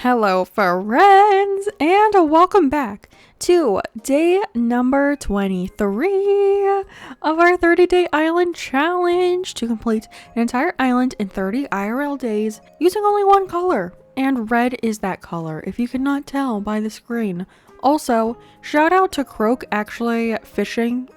Hello friends, and welcome back to day number 23 of our 30-day island challenge to complete an entire island in 30 IRL days using only one color. And red is that color, if you could not tell by the screen. Also, shout out to Croak actually fishing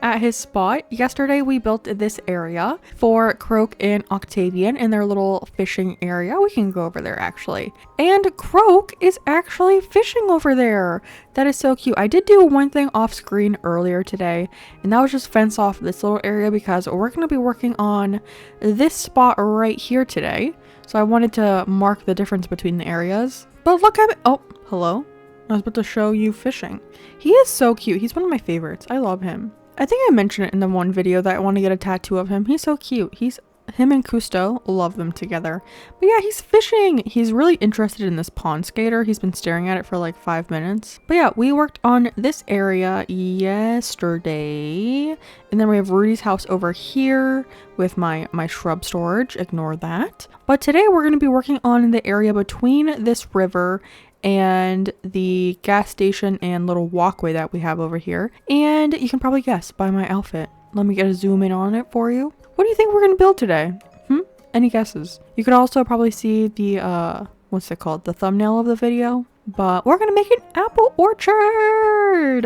at his spot. Yesterday we built this area for Croak and Octavian in their little fishing area. We can go over there actually. And Croak is actually fishing over there. That is so cute. I did do one thing off screen earlier today, and that was just fence off this little area because we're going to be working on this spot right here today. So I wanted to mark the difference between the areas. But look at it. Oh, hello. I was about to show you fishing. He is so cute. He's one of my favorites. I love him. I think I mentioned it in the one video that I want to get a tattoo of him. He's so cute. Him and Cousteau love them together. But yeah, he's fishing. He's really interested in this pond skater. He's been staring at it for like 5 minutes. But yeah, we worked on this area yesterday. And then we have Rudy's house over here with my shrub storage. Ignore that. But today we're going to be working on the area between this river and the gas station and little walkway that we have over here. And you can probably guess by my outfit. Let me get a zoom in on it for you. What do you think we're going to build today? Any guesses? You could also probably see the, what's it called? The thumbnail of the video. But we're going to make an apple orchard!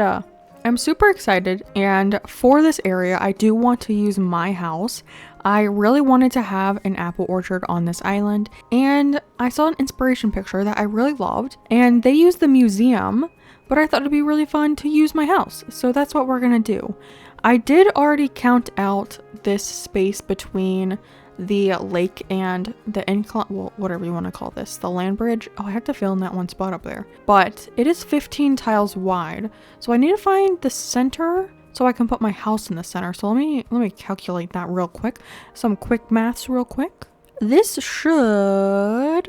I'm super excited, and for this area, I do want to use my house. I really wanted to have an apple orchard on this island, and I saw an inspiration picture that I really loved, and they used the museum, but I thought it'd be really fun to use my house, so that's what we're gonna do. I did already count out this space between the lake and the incline, well, whatever you want to call this, the land bridge. Oh, I have to fill in that one spot up there. But it is 15 tiles wide, so I need to find the center so I can put my house in the center. So let me calculate that real quick. Some quick maths real quick. This should,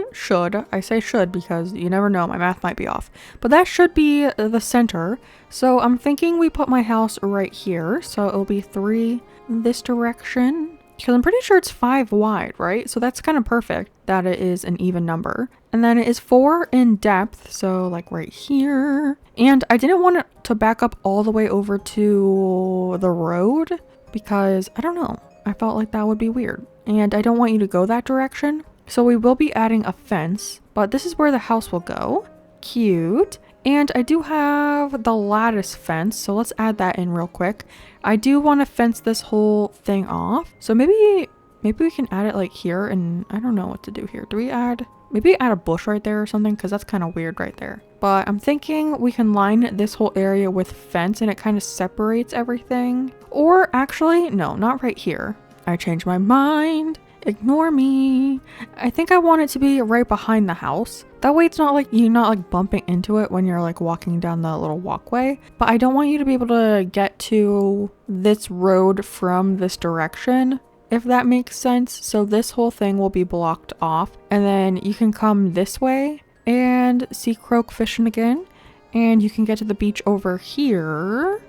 I say should because you never know, my math might be off. But that should be the center. So I'm thinking we put my house right here. So it'll be 3 this direction. Because I'm pretty sure it's 5 wide, right? So that's kind of perfect that it is an even number. And then it is 4 in depth, so like right here. And I didn't want it to back up all the way over to the road because, I don't know, I felt like that would be weird. And I don't want you to go that direction. So we will be adding a fence, but this is where the house will go. Cute. And I do have the lattice fence, so let's add that in real quick. I do want to fence this whole thing off. So maybe we can add it like here, and I don't know what to do here. Do we add, maybe add a bush right there or something? Because that's kind of weird right there. But I'm thinking we can line this whole area with fence and it kind of separates everything. Or actually, no, not right here. I changed my mind. Ignore me. I think I want it to be right behind the house. That way it's not like you're not like bumping into it when you're like walking down the little walkway. But I don't want you to be able to get to this road from this direction, if that makes sense. So this whole thing will be blocked off, and then you can come this way and see Croak fishing again, and you can get to the beach over here.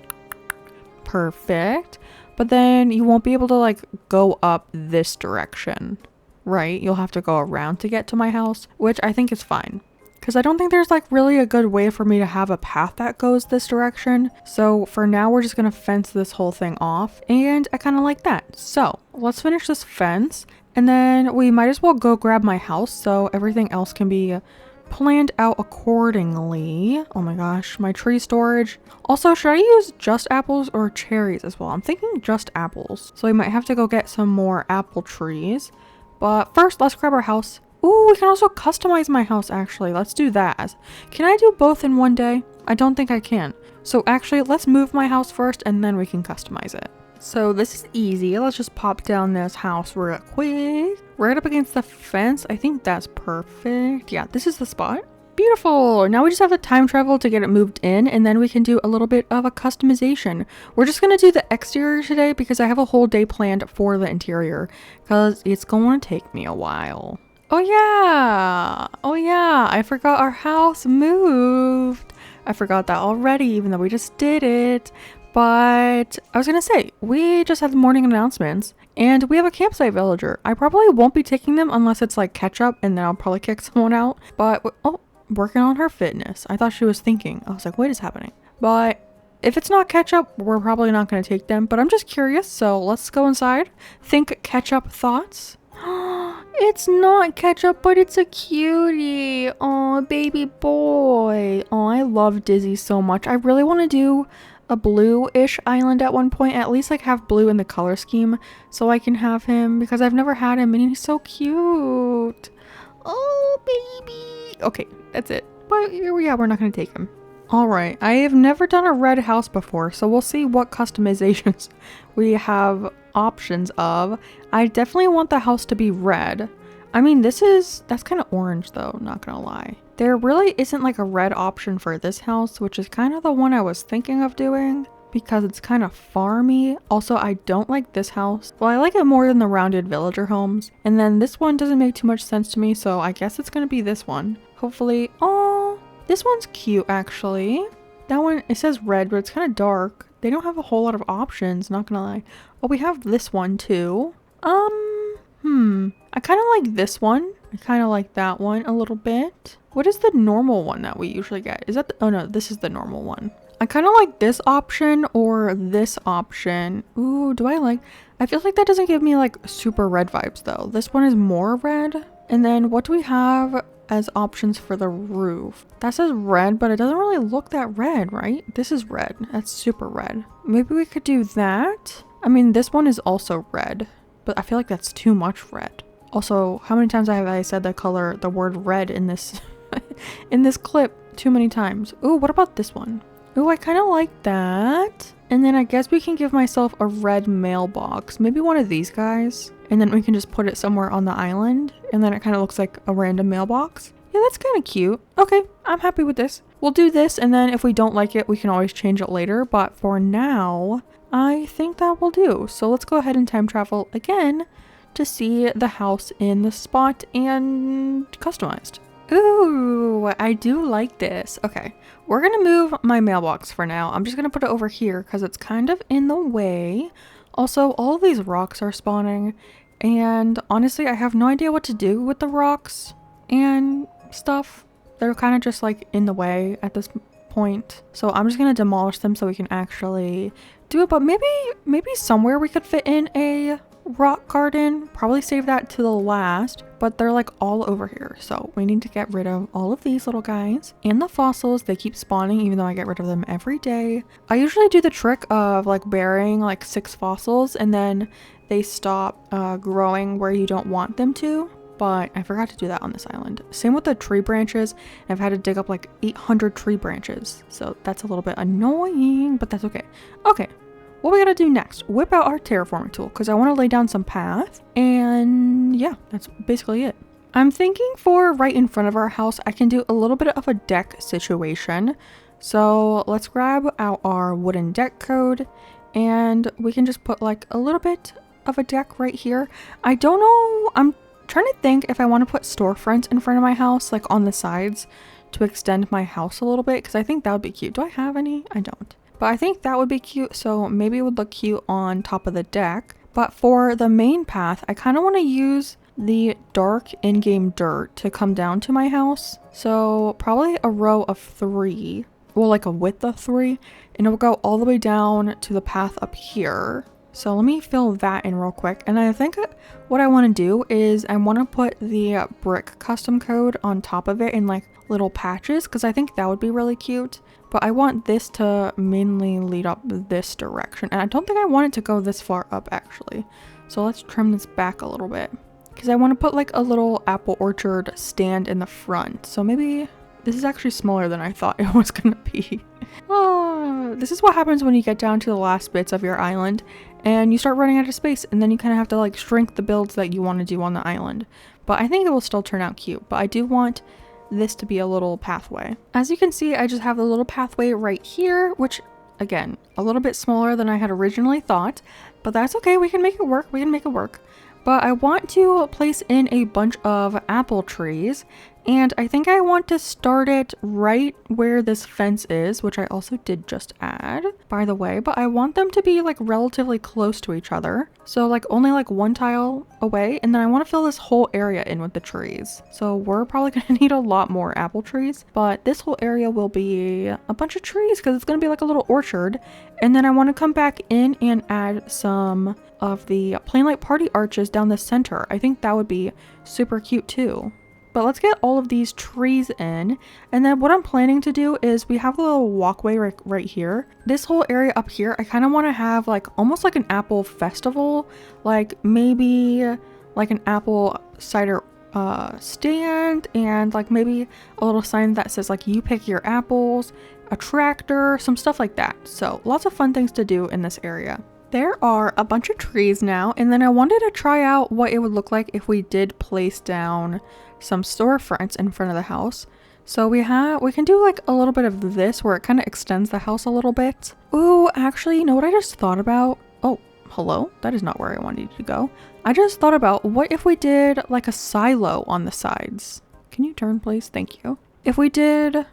Perfect. But then you won't be able to like go up this direction, right? You'll have to go around to get to my house, which I think is fine. Because I don't think there's like really a good way for me to have a path that goes this direction. So for now, we're just going to fence this whole thing off. And I kind of like that. So let's finish this fence. And then we might as well go grab my house so everything else can be planned out accordingly. Oh my gosh, my tree storage. Also, should I use just apples or cherries as well? I'm thinking just apples. So we might have to go get some more apple trees. But first, let's grab our house. Ooh, we can also customize my house actually. Let's do that. Can I do both in one day? I don't think I can. So actually, let's move my house first and then we can customize it. So this is easy. Let's just pop down this house real quick. Right up against the fence. I think that's perfect. Yeah, this is the spot. Beautiful. Now we just have to time travel to get it moved in, and then we can do a little bit of a customization. We're just going to do the exterior today because I have a whole day planned for the interior because it's going to take me a while. Oh yeah. I forgot our house moved. I forgot that already, even though we just did it. But I was going to say, we just had the morning announcements And we have a campsite villager. I probably won't be taking them unless it's like ketchup, and then I'll probably kick someone out. But, oh, working on her fitness. I thought she was thinking. I was like, what is happening? But if it's not ketchup, we're probably not going to take them. But I'm just curious, so let's go inside. Think ketchup thoughts. It's not ketchup, but it's a cutie. Oh, baby boy. Oh, I love Dizzy so much. I really want to do a blue-ish island at one point, at least like have blue in the color scheme so I can have him, because I've never had him and he's so cute. Oh, baby. Okay, that's it. But yeah, we're not going to take him. All right, I have never done a red house before, so we'll see what customizations we have options of. I definitely want the house to be red. I mean, that's kind of orange though, not gonna lie. There really isn't like a red option for this house, which is kind of the one I was thinking of doing because it's kind of farmy. Also, I don't like this house. Well, I like it more than the rounded villager homes. And then this one doesn't make too much sense to me, so I guess it's gonna be this one. Hopefully. Oh, this one's cute actually. That one, it says red, but it's kind of dark. They don't have a whole lot of options, not gonna lie. Oh, we have this one too. I kind of like this one. I kind of like that one a little bit. What is the normal one that we usually get? Is that oh no, this is the normal one. I kind of like this option or this option. Ooh, I feel like that doesn't give me like super red vibes though. This one is more red. And then what do we have as options for the roof? That says red, but it doesn't really look that red, right? This is red. That's super red. Maybe we could do that. I mean, this one is also red, but I feel like that's too much red. Also, how many times have I said the word red in this in this clip? Too many times. Ooh, what about this one? Ooh, I kind of like that. And then I guess we can give myself a red mailbox. Maybe one of these guys. And then we can just put it somewhere on the island. And then it kind of looks like a random mailbox. Yeah, that's kind of cute. Okay, I'm happy with this. We'll do this, and then if we don't like it, we can always change it later. But for now, I think that will do. So let's go ahead and time travel again to see the house in the spot and customized. Ooh, I do like this. Okay, we're gonna move my mailbox for now. I'm just gonna put it over here because it's kind of in the way. Also, all of these rocks are spawning, and honestly, I have no idea what to do with the rocks and stuff. They're kind of just like in the way at this point. So I'm just gonna demolish them so we can actually do it. But maybe somewhere we could fit in a rock garden. Probably save that to the last, but they're like all over here, so we need to get rid of all of these little guys and the fossils. They keep spawning even though I get rid of them every day. I usually do the trick of like burying like 6 fossils and then they stop growing where you don't want them to, but I forgot to do that on this island. Same with the tree branches. I've had to dig up like 800 tree branches, so that's a little bit annoying, but that's okay. Okay, what we gotta do next? Whip out our terraforming tool because I want to lay down some path, and yeah, that's basically it. I'm thinking for right in front of our house, I can do a little bit of a deck situation. So let's grab out our wooden deck code and we can just put like a little bit of a deck right here. I don't know, I'm trying to think if I want to put storefronts in front of my house, like on the sides to extend my house a little bit, because I think that would be cute. Do I have any? I don't. But I think that would be cute, so maybe it would look cute on top of the deck. But for the main path, I kind of want to use the dark in-game dirt to come down to my house. So probably a row of 3, well, like a width of 3, and it will go all the way down to the path up here. So let me fill that in real quick. And I think what I want to do is I want to put the brick custom code on top of it in like little patches, because I think that would be really cute. But I want this to mainly lead up this direction. And I don't think I want it to go this far up actually. So let's trim this back a little bit, because I want to put like a little apple orchard stand in the front. So maybe this is actually smaller than I thought it was gonna be. Oh, this is what happens when you get down to the last bits of your island and you start running out of space, and then you kind of have to like shrink the builds that you want to do on the island. But I think it will still turn out cute. But I do want this to be a little pathway. As you can see, I just have a little pathway right here, which again, a little bit smaller than I had originally thought, but that's okay. We can make it work. We can make it work. But I want to place in a bunch of apple trees, And I think I want to start it right where this fence is, which I also did just add, by the way, but I want them to be like relatively close to each other. So like only like one tile away, and then I want to fill this whole area in with the trees. So we're probably going to need a lot more apple trees, but this whole area will be a bunch of trees because it's going to be like a little orchard. And then I want to come back in and add some of the plain light party arches down the center. I think that would be super cute too. But let's get all of these trees in. And then what I'm planning to do is we have a little walkway right here. This whole area up here, I kind of want to have like almost like an apple festival. Like maybe like an apple cider stand, and like maybe a little sign that says like you pick your apples, a tractor, some stuff like that. So lots of fun things to do in this area. There are a bunch of trees now, and then I wanted to try out what it would look like if we did place down some storefronts in front of the house. So we can do like a little bit of this where it kind of extends the house a little bit. Ooh, actually, you know what I just thought about? Oh, hello? That is not where I wanted you to go. I just thought about what if we did like a silo on the sides. Can you turn, please? Thank you. If we did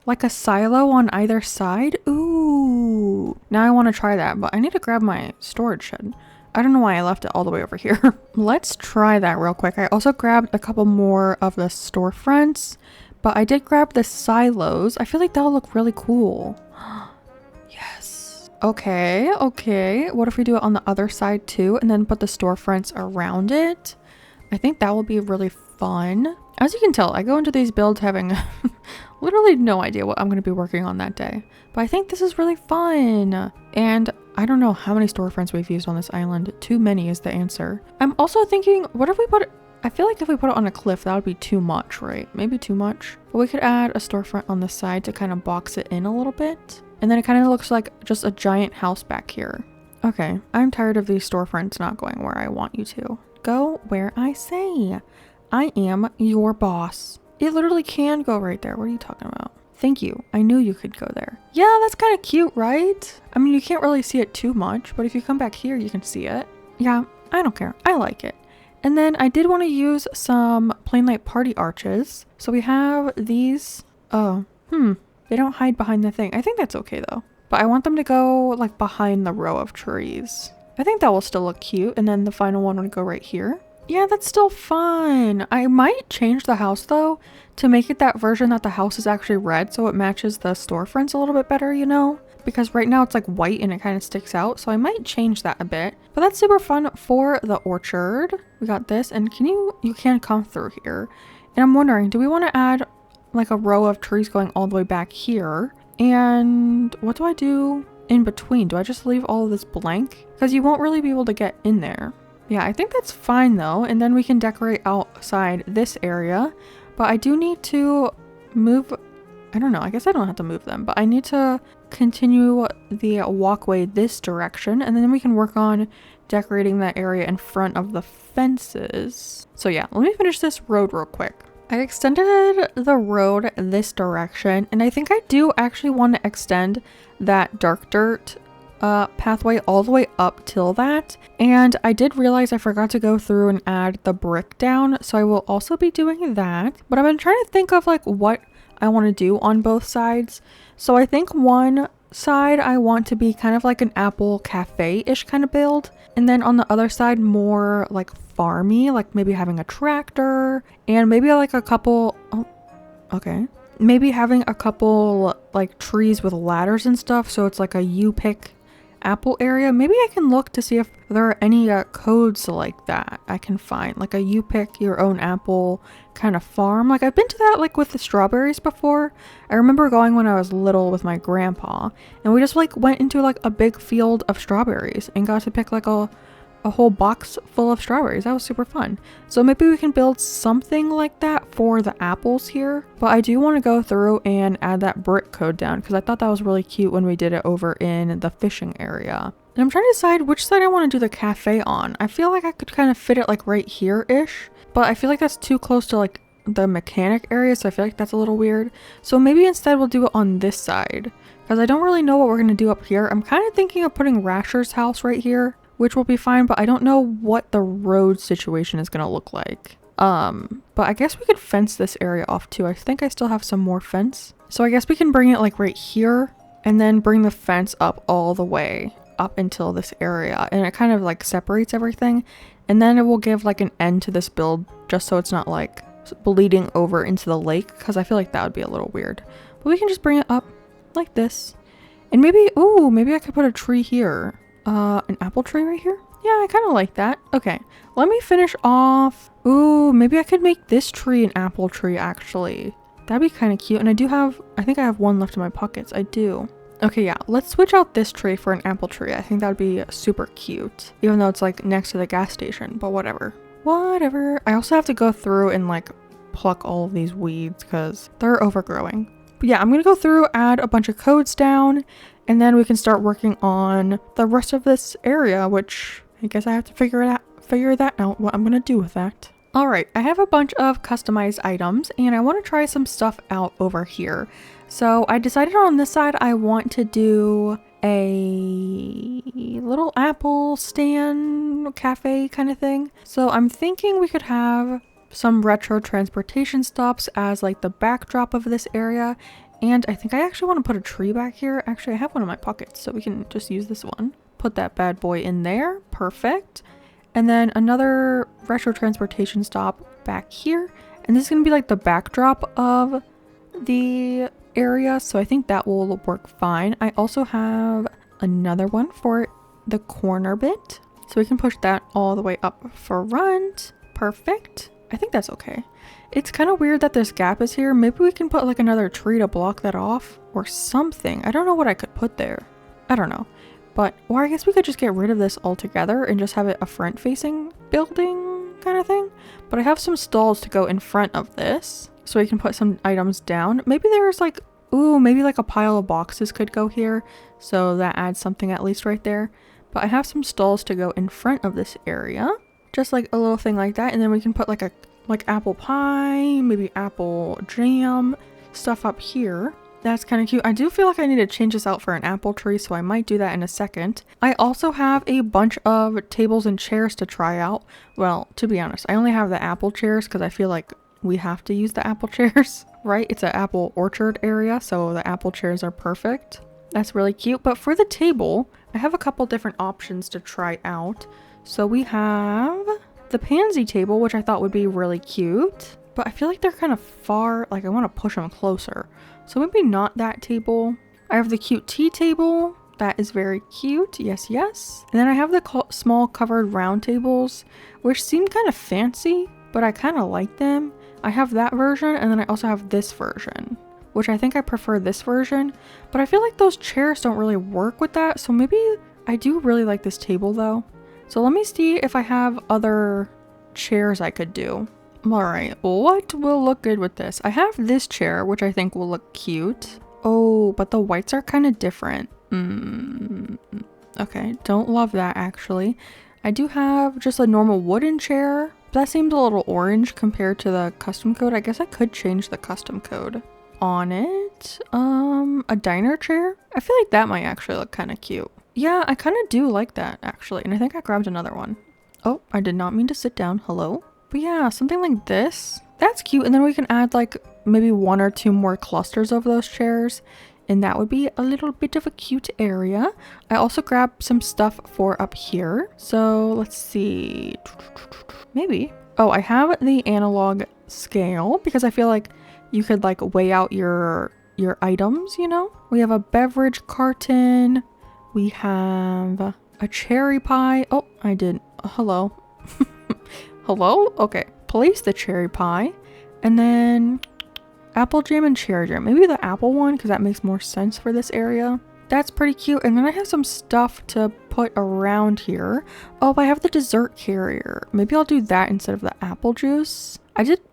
like a silo on either side. Ooh, now I want to try that, but I need to grab my storage shed. I don't know why I left it all the way over here. Let's try that real quick. I also grabbed a couple more of the storefronts, but I did grab the silos. I feel like that'll look really cool. Yes. Okay. What if we do it on the other side too, and then put the storefronts around it? I think that will be really fun. As you can tell, I go into these builds having literally no idea what I'm going to be working on that day. But I think this is really fun. And I don't know how many storefronts we've used on this island. Too many is the answer. I'm also thinking, what if we put it... I feel like if we put it on a cliff, that would be too much, right? Maybe too much. But we could add a storefront on the side to kind of box it in a little bit. And then it kind of looks like just a giant house back here. Okay, I'm tired of these storefronts not going where I want you to. Go where I say. I am your boss. It literally can go right there. What are you talking about? Thank you. I knew you could go there. Yeah, that's kind of cute, right? I mean, you can't really see it too much, but if you come back here, you can see it. Yeah, I don't care. I like it. And then I did want to use some plain light party arches. So we have these. Oh, they don't hide behind the thing. I think that's okay though. But I want them to go like behind the row of trees. I think that will still look cute. And then the final one would go right here. Yeah, that's still fun. I might change the house though to make it that version that the house is actually red so it matches the storefronts a little bit better, you know? Because right now it's like white and it kind of sticks out, so I might change that a bit. But that's super fun for the orchard. We got this, and you can come through here. And I'm wondering, do we want to add like a row of trees going all the way back here? And what do I do in between? Do I just leave all of this blank? Because you won't really be able to get in there. Yeah, I think that's fine though. And then we can decorate outside this area. But I do need to move... I don't know. I guess I don't have to move them. But I need to continue the walkway this direction. And then we can work on decorating that area in front of the fences. So yeah, let me finish this road real quick. I extended the road this direction. And I think I do actually want to extend that dark dirt pathway all the way up till that. And I did realize I forgot to go through and add the brick down, so I will also be doing that. But I've been trying to think of like what I want to do on both sides. So I think one side I want to be kind of like an apple cafe-ish kind of build, and then on the other side more like farmy, like maybe having a tractor and maybe like a couple maybe having a couple like trees with ladders and stuff, so it's like a you pick apple area. Maybe I can look to see if there are any codes like that I can find, like a you pick your own apple kind of farm. Like I've been to that like with the strawberries before. I remember going when I was little with my grandpa, and we just like went into like a big field of strawberries and got to pick like a whole box full of strawberries. That was super fun. So maybe we can build something like that for the apples here. But I do want to go through and add that brick code down because I thought that was really cute when we did it over in the fishing area. And I'm trying to decide which side I want to do the cafe on. I feel like I could kind of fit it like right here-ish, but I feel like that's too close to like the mechanic area, so I feel like that's a little weird. So maybe instead we'll do it on this side because I don't really know what we're going to do up here. I'm kind of thinking of putting Rasher's house right here, which will be fine, but I don't know what the road situation is going to look like. But I guess we could fence this area off too. I think I still have some more fence. So I guess we can bring it like right here and then bring the fence up all the way up until this area. And it kind of like separates everything. And then it will give like an end to this build just so it's not like bleeding over into the lake, because I feel like that would be a little weird. But we can just bring it up like this. And maybe, ooh, maybe I could put a tree here. An apple tree right here? Yeah, I kind of like that. Okay, let me finish off. Ooh, maybe I could make this tree an apple tree actually. That'd be kind of cute. And I think I have one left in my pockets. I do. Okay, yeah, let's switch out this tree for an apple tree. I think that would be super cute, even though it's like next to the gas station, but whatever. Whatever. I also have to go through and like pluck all of these weeds because they're overgrowing. But yeah, I'm gonna go through, add a bunch of codes down, and then we can start working on the rest of this area, which I guess I have to figure that out, what I'm gonna do with that. All right, I have a bunch of customized items and I want to try some stuff out over here. So I decided on this side I want to do a little apple stand cafe kind of thing. So I'm thinking we could have some retro transportation stops as like the backdrop of this area. And I think I actually want to put a tree back here. Actually, I have one in my pockets, so we can just use this one. Put that bad boy in there. Perfect. And then another retro transportation stop back here. And this is going to be like the backdrop of the area. So I think that will work fine. I also have another one for the corner bit. So we can push that all the way up front. Perfect. I think that's okay. It's kind of weird that this gap is here. Maybe we can put like another tree to block that off or something. I don't know what I could put there. I don't know. But, or I guess we could just get rid of this altogether and just have it a front facing building kind of thing. But I have some stalls to go in front of this so we can put some items down. Maybe there's like, ooh, maybe like a pile of boxes could go here. So that adds something at least right there. But I have some stalls to go in front of this area. Just like a little thing like that. And then we can put like apple pie, maybe apple jam, stuff up here. That's kind of cute. I do feel like I need to change this out for an apple tree, so I might do that in a second. I also have a bunch of tables and chairs to try out. Well, to be honest, I only have the apple chairs because I feel like we have to use the apple chairs, right? It's an apple orchard area, so the apple chairs are perfect. That's really cute. But for the table, I have a couple different options to try out. So we have the pansy table, which I thought would be really cute, but I feel like they're kind of far, like I want to push them closer. So maybe not that table. I have the cute tea table. That is very cute. Yes, yes. And then I have the small covered round tables, which seem kind of fancy, but I kind of like them. I have that version, and then I also have this version, which I think I prefer this version, but I feel like those chairs don't really work with that. So maybe I do really like this table though. So let me see if I have other chairs I could do. All right, what will look good with this? I have this chair, which I think will look cute. Oh, but the whites are kind of different. Okay, don't love that actually. I do have just a normal wooden chair. That seems a little orange compared to the custom code. I guess I could change the custom code on it. A diner chair. I feel like that might actually look kind of cute. Yeah, I kind of do like that actually. And I think I grabbed another one. Oh, I did not mean to sit down. Hello. But yeah, something like this. That's cute. And then we can add like maybe one or two more clusters of those chairs. And that would be a little bit of a cute area. I also grabbed some stuff for up here. So let's see. Maybe. Oh, I have the analog scale because I feel like you could like weigh out your items, you know? We have a beverage carton. We have a cherry pie. Oh, I did. Hello. Hello? Okay. Place the cherry pie. And then apple jam and cherry jam. Maybe the apple one because that makes more sense for this area. That's pretty cute. And then I have some stuff to put around here. Oh, I have the dessert carrier. Maybe I'll do that instead of the apple juice.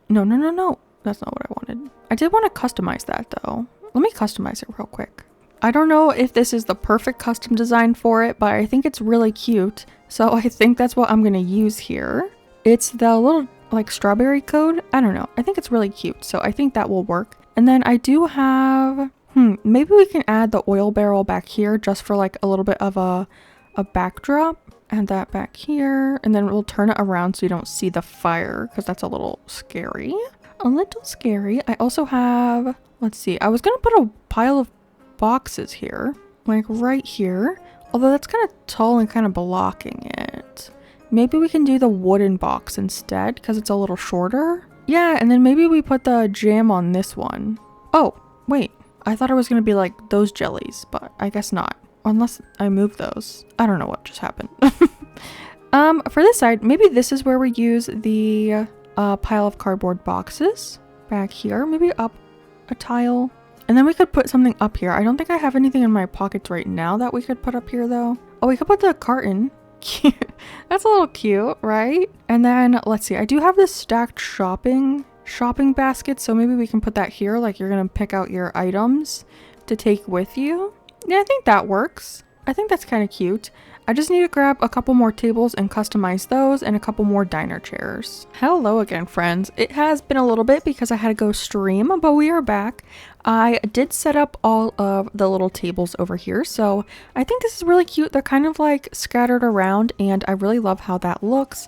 No. That's not what I wanted. I did want to customize that though. Let me customize it real quick. I don't know if this is the perfect custom design for it, but I think it's really cute. So I think that's what I'm going to use here. It's the little like strawberry code. I don't know. I think it's really cute. So I think that will work. And then I do have, maybe we can add the oil barrel back here just for like a little bit of a backdrop. Add that back here, and then we'll turn it around so you don't see the fire because that's a little scary. A little scary. I also have, let's see, I was gonna put a pile of boxes here, like right here, although that's kind of tall and kind of blocking it. Maybe we can do the wooden box instead because it's a little shorter. Yeah, and then maybe we put the jam on this one. Oh, wait, I thought it was gonna be like those jellies, but I guess not. Unless I move those. I don't know what just happened. For this side, maybe this is where we use the pile of cardboard boxes. Back here, maybe up a tile. And then we could put something up here. I don't think I have anything in my pockets right now that we could put up here though. Oh, we could put the carton. Cute. That's a little cute, right? And then let's see, I do have this stacked shopping basket, so maybe we can put that here, like you're gonna pick out your items to take with you. Yeah, I think that works. I think that's kind of cute. I just need to grab a couple more tables and customize those and a couple more diner chairs. Hello again, friends. It has been a little bit because I had to go stream, but we are back. I did set up all of the little tables over here, so I think this is really cute. They're kind of like scattered around and I really love how that looks.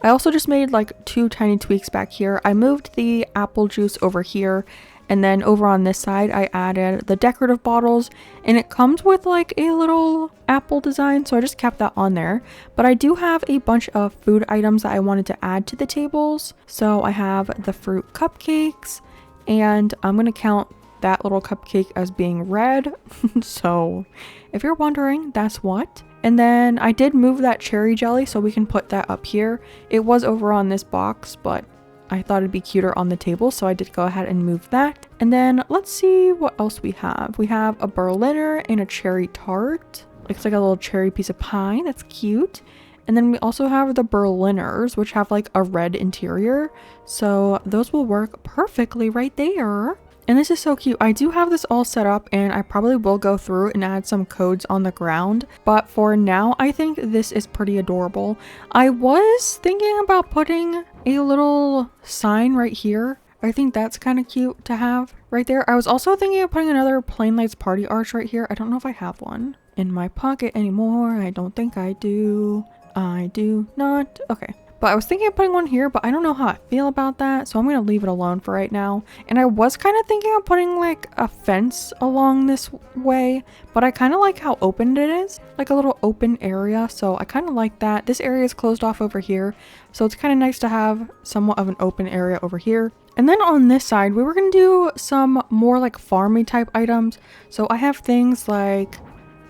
I also just made like 2 tiny tweaks back here. I moved the apple juice over here, and then over on this side, I added the decorative bottles, and it comes with like a little apple design, so I just kept that on there. But I do have a bunch of food items that I wanted to add to the tables. So I have the fruit cupcakes, and I'm gonna count that little cupcake as being red. So if you're wondering, that's what. And then I did move that cherry jelly, so we can put that up here. It was over on this box, but I thought it'd be cuter on the table, so I did go ahead and move that. And then let's see what else we have. We have a Berliner and a cherry tart. Looks like a little cherry piece of pie. That's cute. And then we also have the Berliners, which have like a red interior. So those will work perfectly right there. And this is so cute. I do have this all set up and I probably will go through and add some codes on the ground. But for now, I think this is pretty adorable. I was thinking about putting a little sign right here. I think that's kind of cute to have right there. I was also thinking of putting another Plain Lights party arch right here. I don't know if I have one in my pocket anymore. I don't think I do. I do not. Okay. But I was thinking of putting one here, but I don't know how I feel about that, so I'm going to leave it alone for right now. And I was kind of thinking of putting like a fence along this way, but I kind of like how open it is, like a little open area, so I kind of like that. This area is closed off over here, so it's kind of nice to have somewhat of an open area over here. And then on this side, we were going to do some more like farmy type items. So I have things like,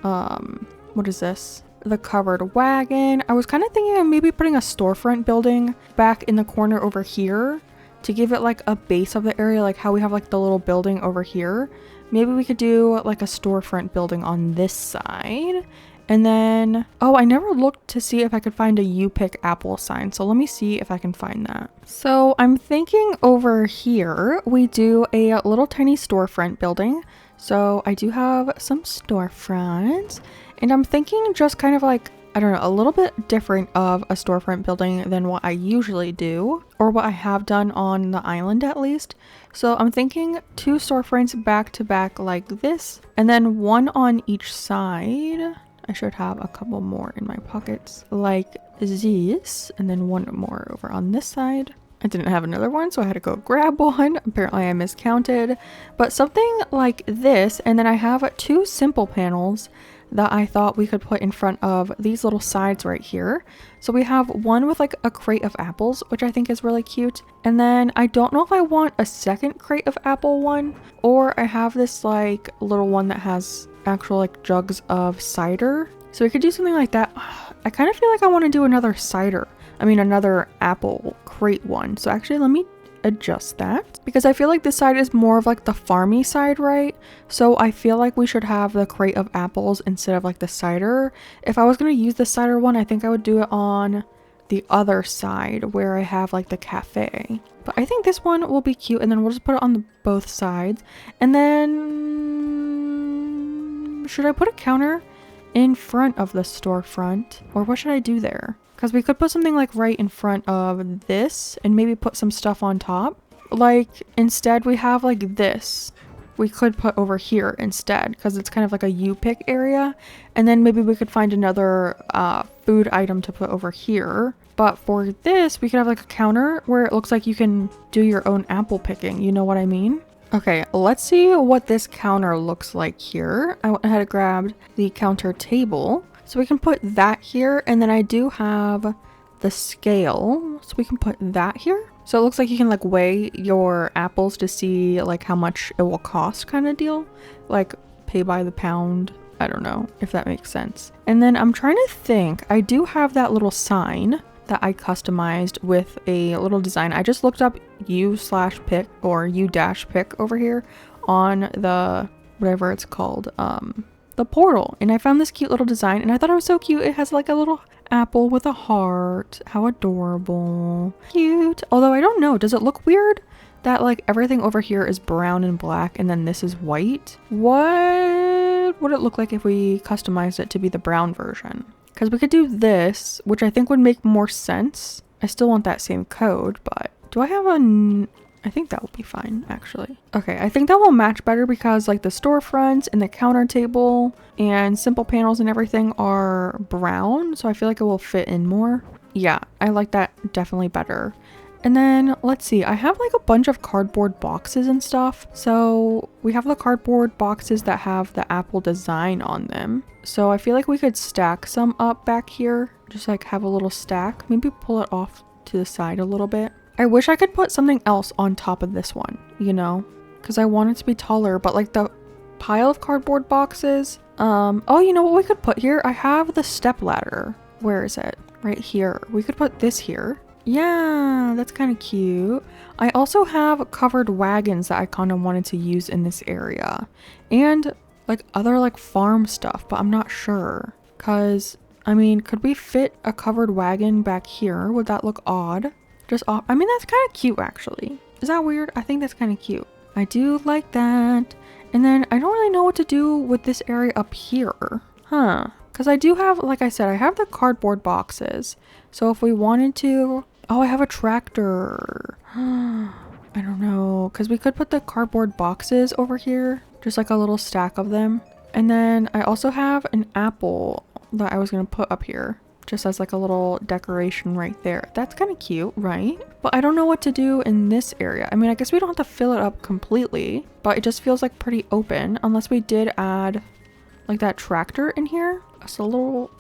what is this? The covered wagon. I was kind of thinking of maybe putting a storefront building back in the corner over here to give it like a base of the area, like how we have like the little building over here. Maybe we could do like a storefront building on this side. And then, oh, I never looked to see if I could find a You Pick Apple sign. So let me see if I can find that. So I'm thinking over here, we do a little tiny storefront building. So I do have some storefronts. And I'm thinking just kind of like, I don't know, a little bit different of a storefront building than what I usually do, or what I have done on the island at least. So I'm thinking 2 storefronts back to back like this, and then one on each side. I should have a couple more in my pockets like this, and then one more over on this side. I didn't have another one, so I had to go grab one. Apparently I miscounted, but something like this. And then I have 2 simple panels that I thought we could put in front of these little sides right here. So we have one with like a crate of apples, which I think is really cute. And then I don't know if I want a second crate of apple one, or I have this like little one that has actual like jugs of cider. So we could do something like that. I kind of feel like I want to do another another apple crate one. So actually let me adjust that, because I feel like this side is more of like the farmy side, right? So I feel like we should have the crate of apples instead of like the cider. If I was going to use the cider one, I think I would do it on the other side where I have like the cafe. But I think this one will be cute, and then we'll just put it on both sides. And then should I put a counter in front of the storefront, or what should I do there? Because we could put something like right in front of this and maybe put some stuff on top. Like instead we have like this. we could put over here instead, because it's kind of like a you pick area. And then maybe we could find another food item to put over here. But for this, we could have like a counter where it looks like you can do your own apple picking. You know what I mean? Okay, let's see what this counter looks like here. I went ahead and grabbed the counter table. So we can put that here. And then I do have the scale. So we can put that here. So it looks like you can like weigh your apples to see like how much it will cost kind of deal. Like pay by the pound. I don't know if that makes sense. And then I'm trying to think. I do have that little sign that I customized with a little design. I just looked up u/pick or u-pick over here on the whatever it's called, the portal, and I found this cute little design and I thought it was so cute. It has like a little apple with a heart. How adorable. Cute. Although I don't know, does it look weird that like everything over here is brown and black and then this is white? What would it look like if we customized it to be the brown version? Because we could do this, which I think would make more sense. I still want that same code, but do I have I think that will be fine, actually. Okay, I think that will match better because like the storefronts and the counter table and simple panels and everything are brown. So I feel like it will fit in more. Yeah, I like that definitely better. And then let's see, I have like a bunch of cardboard boxes and stuff. So we have the cardboard boxes that have the apple design on them. So I feel like we could stack some up back here. Just like have a little stack. Maybe pull it off to the side a little bit. I wish I could put something else on top of this one, you know, because I want it to be taller, but like the pile of cardboard boxes. Oh, you know what we could put here? I have the step ladder. Where is it? Right here. We could put this here. Yeah, that's kind of cute. I also have covered wagons that I kind of wanted to use in this area and like other like farm stuff, but I'm not sure because I mean, could we fit a covered wagon back here? Would that look odd? Just off. I mean, that's kind of cute actually. Is that weird? I think that's kind of cute. I do like that. And then I don't really know what to do with this area up here. Huh. Because I do have, like I said, I have the cardboard boxes. So if we wanted to... Oh, I have a tractor. I don't know. Because we could put the cardboard boxes over here. Just like a little stack of them. And then I also have an apple that I was going to put up here. Just as like a little decoration right there. That's kind of cute, right? But I don't know what to do in this area. I mean, I guess we don't have to fill it up completely. But it just feels like pretty open. Unless we did add like that tractor in here. It's a little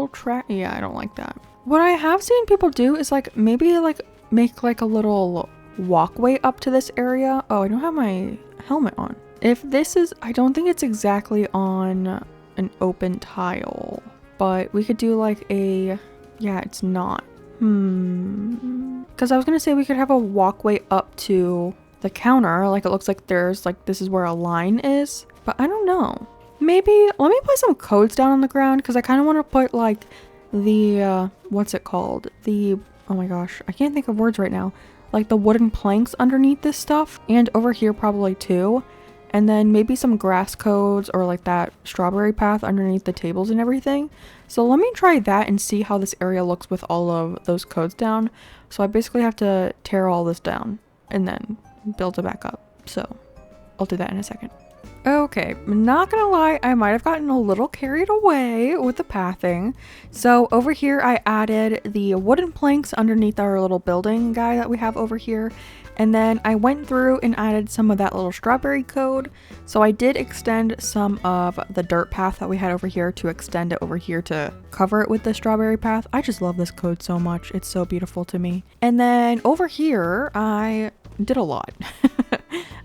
track. Yeah, I don't like that. What I have seen people do is like maybe like make like a little walkway up to this area. Oh, I don't have my helmet on. If this is, I don't think it's exactly on an open tile, but we could do like a, yeah, it's not. Because I was going to say we could have a walkway up to the counter. Like it looks like there's like, this is where a line is, but I don't know. Maybe let me put some codes down on the ground because I kind of want to put like the what's it called, the, oh my gosh, I can't think of words right now, like the wooden planks underneath this stuff, and over here probably too, and then maybe some grass codes or like that strawberry path underneath the tables and everything. So let me try that and see how this area looks with all of those codes down. So I basically have to tear all this down and then build it back up, so I'll do that in a second. Okay, I'm not gonna lie, I might have gotten a little carried away with the pathing. So over here I added the wooden planks underneath our little building guy that we have over here. And then I went through and added some of that little strawberry code. So I did extend some of the dirt path that we had over here to extend it over here to cover it with the strawberry path. I just love this code so much. It's so beautiful to me. And then over here, I did a lot.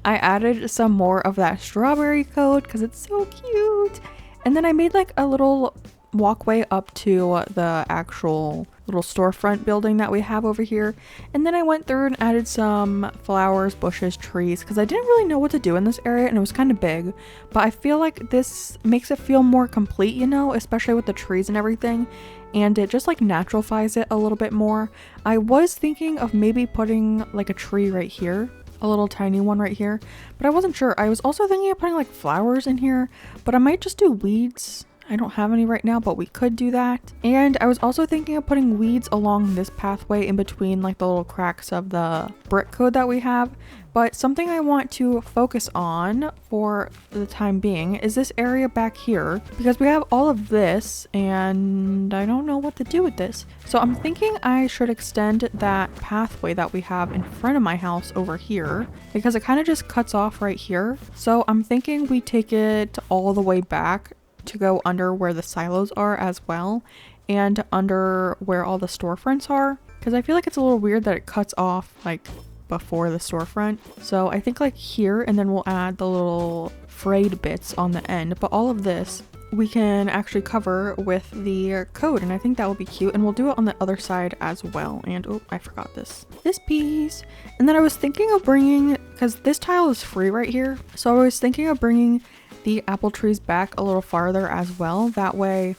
I added some more of that strawberry code because it's so cute. And then I made like a little walkway up to the actual little storefront building that we have over here. And then I went through and added some flowers, bushes, trees, because I didn't really know what to do in this area and it was kind of big. But I feel like this makes it feel more complete, you know, especially with the trees and everything. And it just like naturalifies it a little bit more. I was thinking of maybe putting like a tree right here. A little tiny one right here, but I wasn't sure. I was also thinking of putting like flowers in here, but I might just do weeds. I don't have any right now, but we could do that. And I was also thinking of putting weeds along this pathway in between like the little cracks of the brick code that we have. But something I want to focus on for the time being is this area back here, because we have all of this and I don't know what to do with this. So I'm thinking I should extend that pathway that we have in front of my house over here, because it kind of just cuts off right here. So I'm thinking we take it all the way back to go under where the silos are as well, and under where all the storefronts are, because I feel like it's a little weird that it cuts off like before the storefront. So I think like here, and then we'll add the little frayed bits on the end, but all of this we can actually cover with the code, and I think that will be cute, and we'll do it on the other side as well. And oh, I forgot this piece. And then I was thinking of bringing, because this tile is free right here, so I was thinking of bringing the apple trees back a little farther as well. That way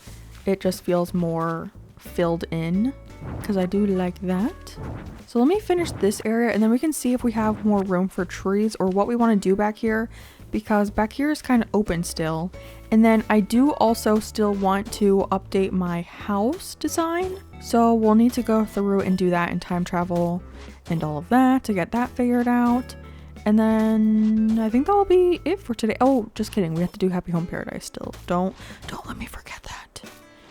it just feels more filled in, because I do like that. So let me finish this area, and then we can see if we have more room for trees or what we want to do back here, because back here is kind of open still. And then I do also still want to update my house design, so we'll need to go through and do that in time travel and all of that to get that figured out. And then I think that will be it for today. Oh, just kidding, we have to do Happy Home Paradise still. Don't let me forget that,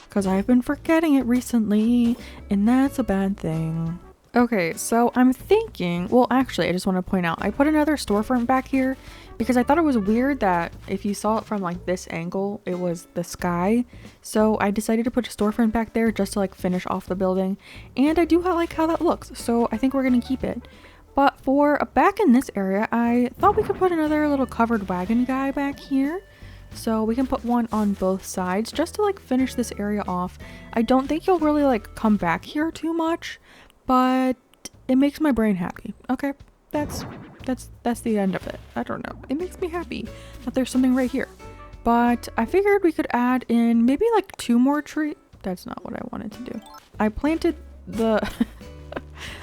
because I've been forgetting it recently, and that's a bad thing. Okay, so I'm thinking, well, actually, I just want to point out, I put another storefront back here because I thought it was weird that if you saw it from like this angle, it was the sky. So I decided to put a storefront back there just to like finish off the building. And I do like how that looks, so I think we're going to keep it. But for back in this area, I thought we could put another little covered wagon guy back here. So we can put one on both sides just to like finish this area off. I don't think you'll really like come back here too much, but it makes my brain happy. Okay, that's the end of it. I don't know. It makes me happy that there's something right here. But I figured we could add in maybe like 2 more trees. That's not what I wanted to do. I planted the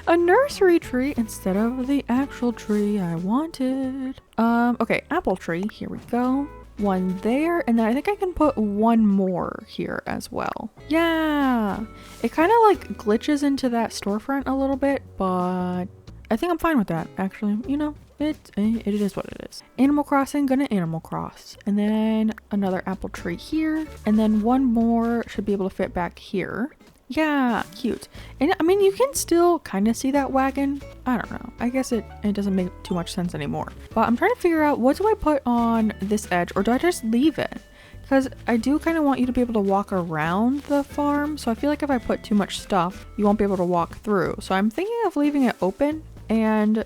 a nursery tree instead of the actual tree I wanted. Okay, apple tree. Here we go. One there, and then I think I can put one more here as well. Yeah, it kind of like glitches into that storefront a little bit, but I think I'm fine with that, actually. You know, it is what it is. Animal Crossing, gonna Animal Cross. And then another apple tree here, and then one more should be able to fit back here. Yeah, cute. And I mean, you can still kind of see that wagon. I don't know. I guess it doesn't make too much sense anymore. But I'm trying to figure out, what do I put on this edge, or do I just leave it? Because I do kind of want you to be able to walk around the farm. So I feel like if I put too much stuff, you won't be able to walk through. So I'm thinking of leaving it open and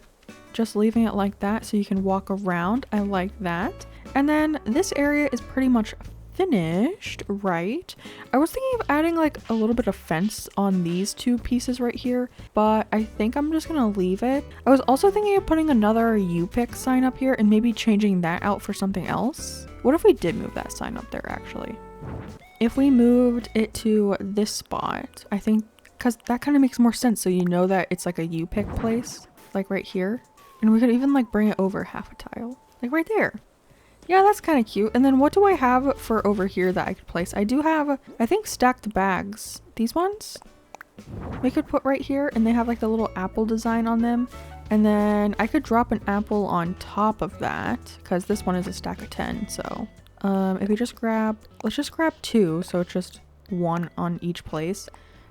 just leaving it like that so you can walk around. I like that. And then this area is pretty much finished, right? I was thinking of adding like a little bit of fence on these 2 pieces right here, but I think I'm just gonna leave it. I was also thinking of putting another U-Pick sign up here and maybe changing that out for something else. What if we did move that sign up there, actually? If we moved it to this spot, I think, because that kind of makes more sense, so you know that it's like a U-Pick place, like right here. And we could even like bring it over half a tile, like right there. Yeah, that's kind of cute. And then what do I have for over here that I could place? I do have, I think, stacked bags. These ones we could put right here, and they have like the little apple design on them. And then I could drop an apple on top of that, because this one is a stack of 10. So if we just grab, let's just grab 2, so it's just 1 on each place.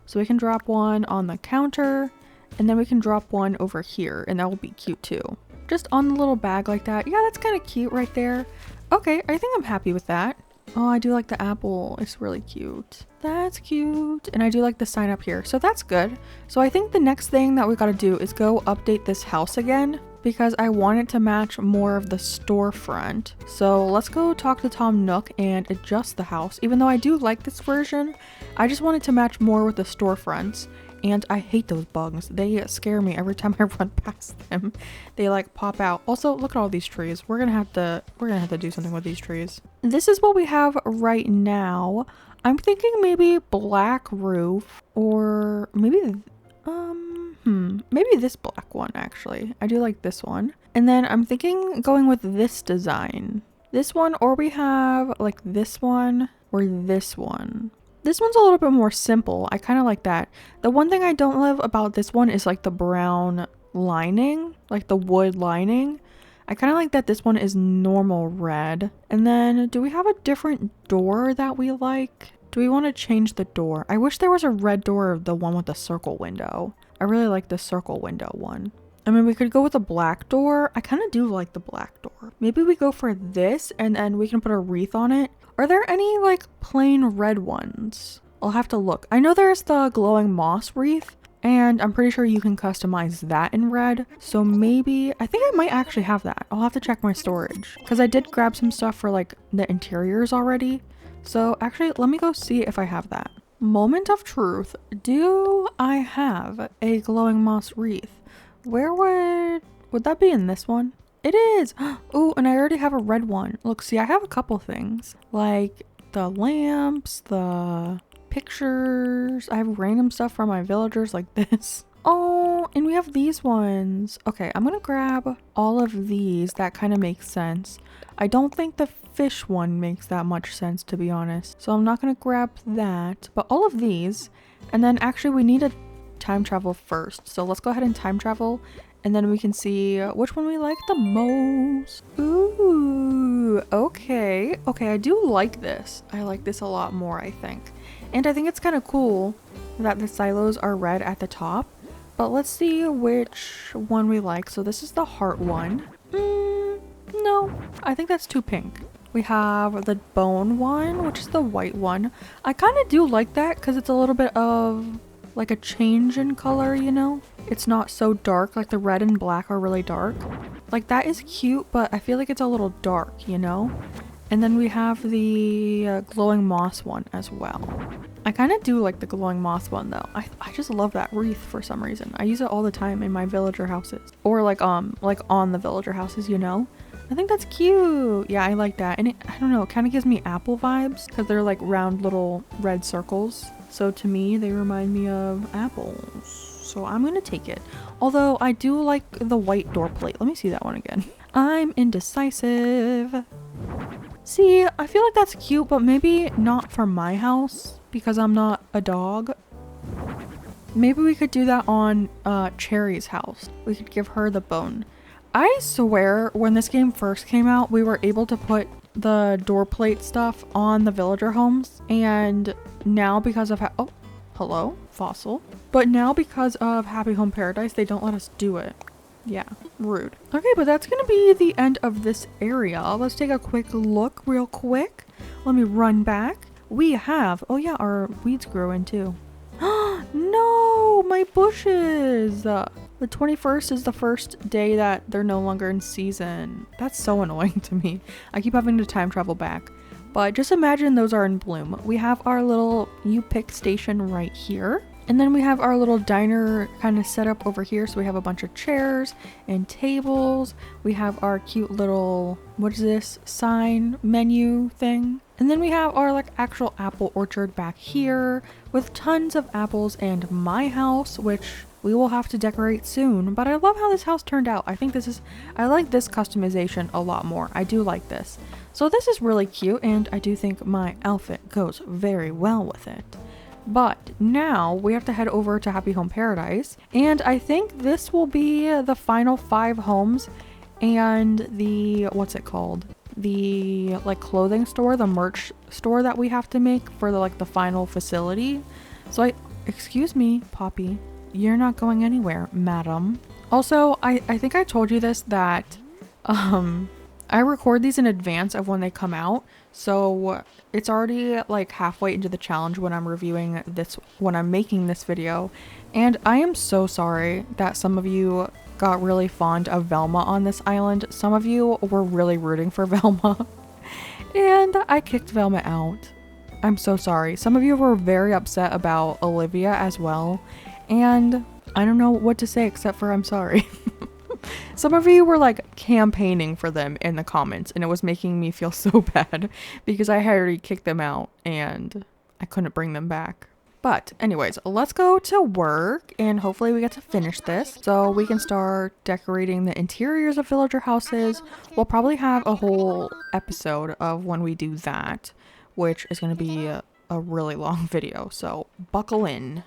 So we can drop 1 on the counter, and then we can drop 1 over here, and that will be cute too. Just on the little bag like that. Yeah, that's kind of cute right there. Okay, I think I'm happy with that. Oh, I do like the apple. It's really cute. That's cute. And I do like the sign up here. So that's good. So I think the next thing that we got to do is go update this house again, because I want it to match more of the storefront. So let's go talk to Tom Nook and adjust the house. Even though I do like this version, I just want it to match more with the storefronts. And I hate those bugs. They scare me every time I run past them. They like pop out. Also, look at all these trees. We're gonna have to do something with these trees. This is what we have right now. I'm thinking maybe black roof, or maybe maybe this black one, actually. I do like this one. And then I'm thinking going with this design. This one, or we have like this one or this one. This one's a little bit more simple. I kind of like that. The one thing I don't love about this one is like the brown lining, like the wood lining. I kind of like that this one is normal red. And then do we have a different door that we like? Do we want to change the door? I wish there was a red door, the one with the circle window. I really like the circle window one. I mean, we could go with a black door. I kind of do like the black door. Maybe we go for this and then we can put a wreath on it. Are there any like plain red ones? I'll have to look. I know there's the glowing moss wreath and I'm pretty sure you can customize that in red. So maybe, I think I might actually have that. I'll have to check my storage because I did grab some stuff for like the interiors already. So actually, let me go see if I have that. Moment of truth. Do I have a glowing moss wreath? Where would that be in this one? It is. Oh, and I already have a red one. Look, see, I have a couple things like the lamps, the pictures. I have random stuff from my villagers like this. Oh, and we have these ones. Okay, I'm gonna grab all of these. That kind of makes sense. I don't think the fish one makes that much sense, to be honest. So I'm not gonna grab that, but all of these. And then actually we need a time travel first. So let's go ahead and time travel and then we can see which one we like the most. Ooh, okay. Okay, I do like this. I like this a lot more, I think. And I think it's kind of cool that the silos are red at the top. But let's see which one we like. So this is the heart one. No, I think that's too pink. We have the bone one, which is the white one. I kind of do like that because it's a little bit of like a change in color, you know? It's not so dark, like the red and black are really dark. Like that is cute, but I feel like it's a little dark, you know? And then we have the glowing moss one as well. I kind of do like the glowing moss one though. I just love that wreath for some reason. I use it all the time in my villager houses. Or like on the villager houses, you know? I think that's cute. Yeah, I like that. And I don't know, it kind of gives me apple vibes because they're like round little red circles. So to me, they remind me of apples. So I'm going to take it. Although I do like the white door plate. Let me see that one again. I'm indecisive. See, I feel like that's cute, but maybe not for my house because I'm not a dog. Maybe we could do that on Cherry's house. We could give her the bone. I swear when this game first came out, we were able to put the door plate stuff on the villager homes, and now because of oh, hello, fossil. But now because of Happy Home Paradise, they don't let us do it. Yeah, rude. Okay, but that's gonna be the end of this area. Let's take a quick look real quick. Let me run back. We have, oh yeah, our weeds grew in too. No, my bushes. The 21st is the first day that they're no longer in season. That's so annoying to me. I keep having to time travel back. But just imagine those are in bloom. We have our little you pick station right here. And then we have our little diner kind of set up over here. So we have a bunch of chairs and tables. We have our cute little, what is this, sign menu thing. And then we have our like actual apple orchard back here with tons of apples, and my house, which we will have to decorate soon. But I love how this house turned out. I like this customization a lot more. I do like this. So this is really cute, and I do think my outfit goes very well with it. But now we have to head over to Happy Home Paradise, and I think this will be the final 5 homes and the, what's it called? The like clothing store, the merch store that we have to make for the final facility. So excuse me, Poppy, you're not going anywhere, madam. Also, I think I told you this, that I record these in advance of when they come out. So it's already like halfway into the challenge when I'm reviewing this, when I'm making this video. And I am so sorry that some of you got really fond of Velma on this island. Some of you were really rooting for Velma. And I kicked Velma out. I'm so sorry. Some of you were very upset about Olivia as well. And I don't know what to say except for I'm sorry. Some of you were like campaigning for them in the comments, and it was making me feel so bad because I had already kicked them out and I couldn't bring them back. But anyways, let's go to work and hopefully we get to finish this so we can start decorating the interiors of villager houses. We'll probably have a whole episode of when we do that, which is going to be a really long video, so buckle in.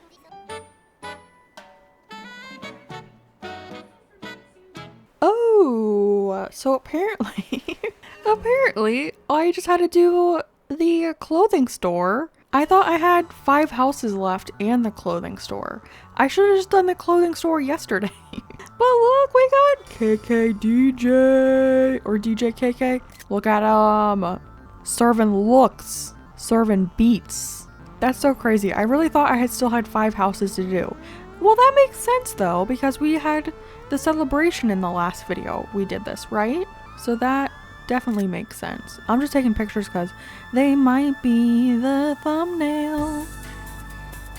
Oh, So apparently, apparently, I just had to do the clothing store. I thought I had 5 houses left and the clothing store. I should have just done the clothing store yesterday. But look, we got KK DJ or DJ KK. Look at him. Serving looks, serving beats. That's so crazy. I really thought I still had 5 houses to do. Well, that makes sense though, because we had the celebration in the last video. We did this, right? So that definitely makes sense. I'm just taking pictures because they might be the thumbnail.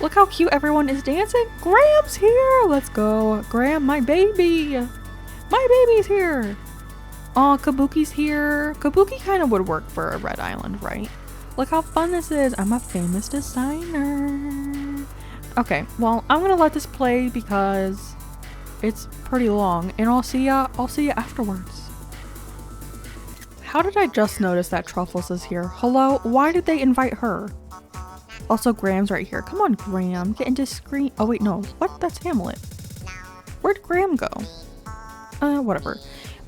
Look how cute everyone is dancing. Graham's here. Let's go. Graham, my baby. My baby's here. Oh, Kabuki's here. Kabuki kind of would work for a Red Island, right? Look how fun this is. I'm a famous designer. Okay, well, I'm gonna let this play because it's pretty long, and I'll see ya afterwards. How did I just notice that Truffles is here? Hello? Why did they invite her? Also, Graham's right here. Come on, Graham. Get into screen. Oh, wait, no. What? That's Hamlet. Where'd Graham go? Whatever.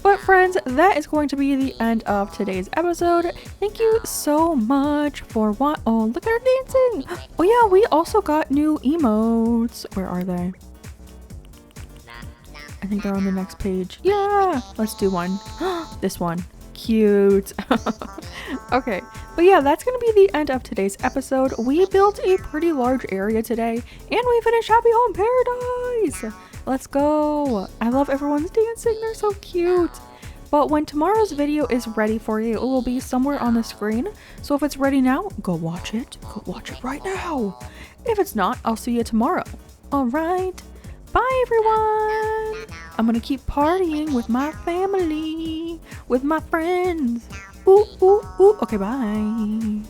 But friends, that is going to be the end of today's episode. Thank you so much for oh, look at her dancing. Oh yeah, we also got new emotes. Where are they? I think they're on the next page. Yeah, let's do one. This one. Cute. Okay, but yeah, that's gonna be the end of today's episode. We built a pretty large area today, and we finished Happy Home Paradise. Let's go. I love everyone's dancing. They're so cute. But when tomorrow's video is ready for you, it will be somewhere on the screen. So if it's ready now, go watch it. Go watch it right now. If it's not, I'll see you tomorrow. All right. Bye, everyone. I'm gonna keep partying with my family, with my friends. Ooh, ooh, ooh. Okay, bye.